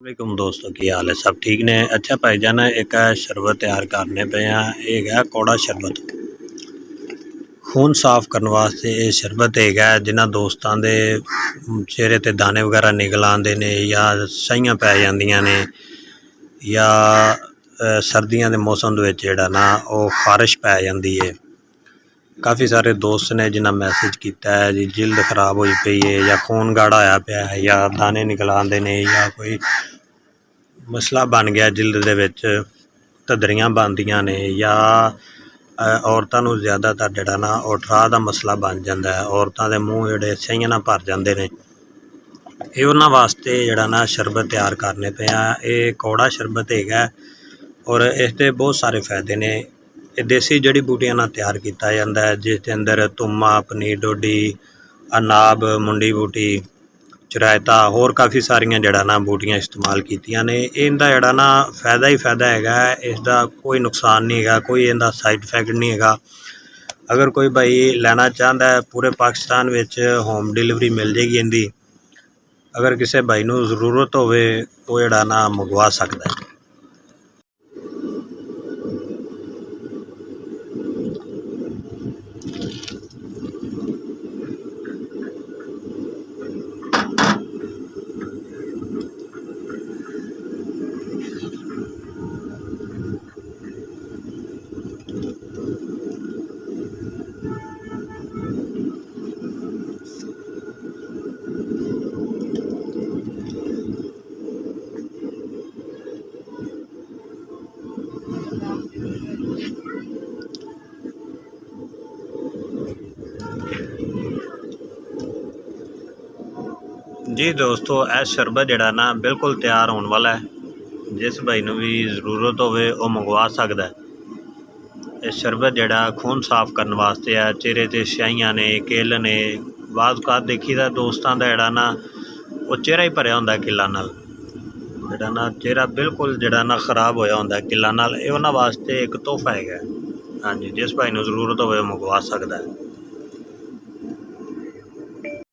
वालेकुम दोस्तों की हाल है। सब ठीक ने। अच्छा भाईजान एक शरबत तैयार करने पे हैं। है कौड़ा शरबत खून साफ करने वास्ते। ये शरबत है जिन्होंने दोस्तों के चेहरे ते दाने वगैरह निकल आते ने या सहियां पै जांदियां ने या सर्दियों के मौसम जोड़ा ना वो खारिश पै जाती है। काफ़ी सारे दोस्त ने जिन्हें मैसेज किया है जी जिल्द खराब हुई पई है या खून गाढ़ा होया पिया है या दाने निकल आते ने या कोई मसला बन गया जिल्द दे विच धदरियां बनदियां ने या औरतों नूं ज़्यादातर जिहड़ा ना वो ठराह दा मसला बन जाता है। औरतों के मूँह जिहड़े स्याहियां नाल भर जाते हैं। ये उन्हां वास्ते जिहड़ा ना शरबत तैयार करने पे ये कौड़ा शरबत है और इसके बहुत सारे फायदे ने। ये देसी जड़ी बूटियां नाल तैयार किया जाता है जिसके अंदर तुम्मा पनीर डोडी अनाब मुंडी बूटी चरायता होर काफ़ी सारियां जड़ा ना बूटियां इस्तेमाल कीतियां ने। इनका जड़ा ना फायदा ही फायदा है। इसका कोई नुकसान नहीं है, कोई इनका साइड इफेक्ट नहीं है। अगर कोई भाई लेना चाहता है पूरे पाकिस्तान विच होम डिलीवरी मिल जाएगी इनकी। अगर किसी भाई नूं जरूरत होवे वो जड़ा ना मंगवा सकता है। जी दोस्तों यह शरबत जड़ा ना बिल्कुल तैयार होने वाला है। जिस भाई नूं भी जरूरत होवे वो मंगवा सकता है। यह शरबत जड़ा खून साफ करने वास्ते है। चेहरे ते स्याहियां ने किल ने बाज़ औकात देखी दा दोस्तों का जड़ा ना वो चेहरा ही भरिया होंदा किल्लां नाल। जड़ा ना चेहरा बिल्कुल जड़ा ना खराब होया होंदा किल्लां नाल। ये उन्हां वास्ते एक तोहफा है। हाँ जी जिस भाई नूं जरूरत होवे मंगवा सकता है।